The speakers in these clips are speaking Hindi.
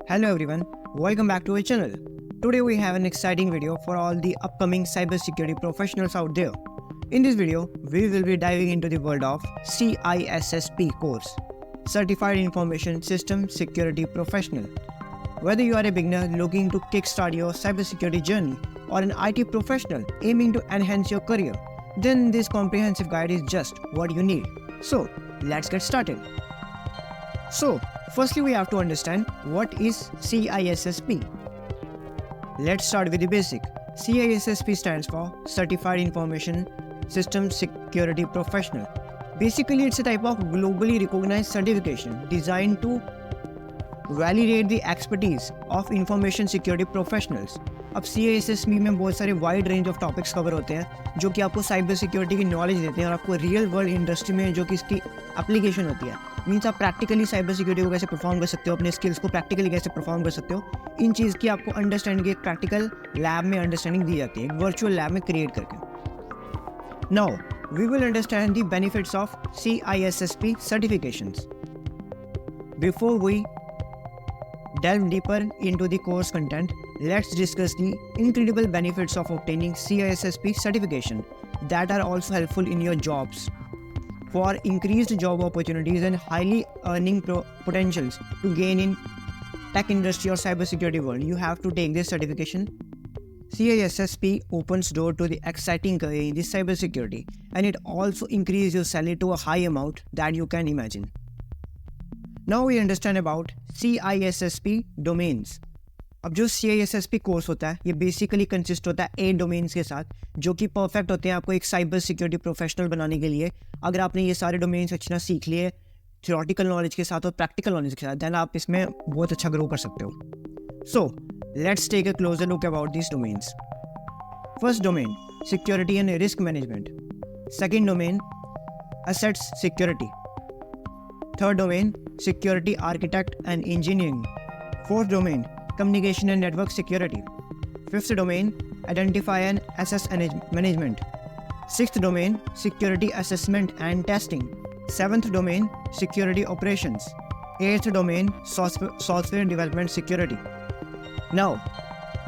Hello everyone, welcome back to our channel. Today we have an exciting video for all the upcoming cybersecurity professionals out there. In this video, we will be diving into the world of CISSP course, Certified Information System Security Professional. Whether you are a beginner looking to kickstart your cybersecurity journey or an IT professional aiming to enhance your career, then this comprehensive guide is just what you need. So, let's get started. So, firstly we have to understand what is CISSP. Let's start with the basic. CISSP stands for Certified Information System Security Professional. Basically, it's a type of globally recognized certification designed to validate the expertise of information security professionals. अब CISSP में बहुत सारे wide range of topics cover होते हैं जो कि आपको साइबर सिक्योरिटी की नॉलेज देते हैं और आपको रियल वर्ल्ड इंडस्ट्री में जो कि इसकी एप्लीकेशन होती है, मीन्स आप प्रैक्टिकली साइबर सिक्योरिटी को कैसे परफॉर्म कर सकते हो, अपने स्किल्स को प्रैक्टिकली कैसे परफॉर्म कर सकते हो, इन चीज़ की आपको अंडरस्टैंडिंग एक प्रैक्टिकल लैब में अंडरस्टैंडिंग दी जाती है, एक वर्चुअल लैब में क्रिएट करके. Now we will understand the benefits of CISSP certifications. Before we delve deeper into the course content, let's discuss the incredible benefits of obtaining CISSP certification that are also helpful in your jobs. For increased job opportunities and highly earning potentials to gain in tech industry or cybersecurity world, you have to take this certification. CISSP opens door to the exciting career in the cybersecurity, and it also increases your salary to a high amount that you can imagine. Now we understand about CISSP domains. अब जो CISSP कोर्स होता है ये बेसिकली कंसिस्ट होता है 8 डोमेन्स के साथ जो कि परफेक्ट होते हैं आपको एक साइबर सिक्योरिटी प्रोफेशनल बनाने के लिए. अगर आपने ये सारे डोमेन्स अच्छी तरह सीख लिए थ्योरेटिकल नॉलेज के साथ और प्रैक्टिकल नॉलेज के साथ, देन आप इसमें बहुत अच्छा ग्रो कर सकते हो. So let's take a closer look about this domains. First domain, security and risk management. Second domain, assets security. Third domain, security architect and engineering. Fourth domain, communication and network security. Fifth domain, identify and access management. Sixth domain, security assessment and testing. Seventh domain, security operations. Eighth domain, software development security. Now,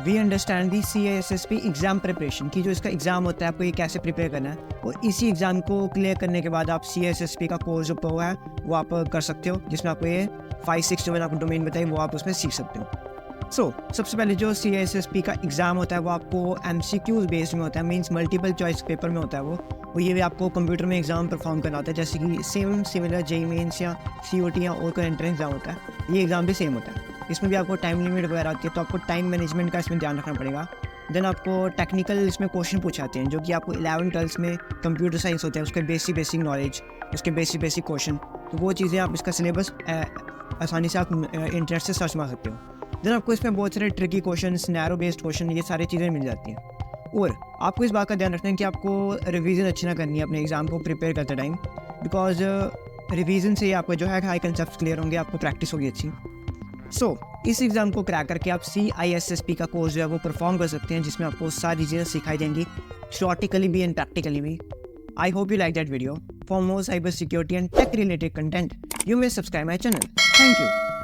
we understand the CISSP exam preparation की जो इसका एग्ज़ाम होता है आपको ये कैसे प्रिपेयर करना है, और इसी एग्ज़ाम को क्लियर करने के बाद आप CISSP का कोर्स जो हुआ है वो आप कर सकते हो, जिसमें आपको ये 5-6 जो मैंने आपको डोमेन बताई वो आप उसमें सीख सकते हो. सो सबसे पहले जो CISSP का एग्ज़ाम होता है वो आपको MCQs बेस्ड में होता है, मीन्स मल्टीपल चॉइस पेपर में होता है वो ये भी आपको कंप्यूटर में एग्ज़ाम परफॉर्म करना होता है, जैसे कि सिमिलर JEE मेंस या COT या और कोई एंट्रेंस एग्ज़ाम होता है, ये एग्ज़ाम भी सेम होता है. इसमें भी आपको टाइम लिमिट वगैरह आती है, तो आपको टाइम मैनेजमेंट का इसमें ध्यान रखना पड़ेगा. देन आपको टेक्निकल इसमें क्वेश्चन पूछाते हैं जो कि आपको 11-12 में कंप्यूटर साइंस होता है, उसके बेसिक नॉलेज, उसके बेसिक क्वेश्चन, तो वो चीज़ें आप इसका सिलेबस आसानी से आप इंटरनेट से सर्च मार सकते हो. देन आपको इसमें बहुत सारे tricky question, narrow based question, ये सारी चीज़ें मिल जाती हैं. और आपको इस बात का ध्यान रखना है कि आपको रिवीजन अच्छी ना करनी है अपने एग्ज़ाम को प्रिपेयर करते टाइम, बिकॉज रिवीजन से ही आपको जो है हाई कंसेप्ट क्लियर होंगे, आपको प्रैक्टिस होगी अच्छी. सो इस एग्ज़ाम को क्रैक करके आप CISSP का कोर्स जो है वो परफॉर्म कर सकते हैं, जिसमें आपको सारी चीज़ें सिखाई जाएंगी, थ्योरेटिकली भी एंड प्रैक्टिकली भी. I hope you like that video. For more cyber security and tech related content, you may subscribe my channel. Thank you.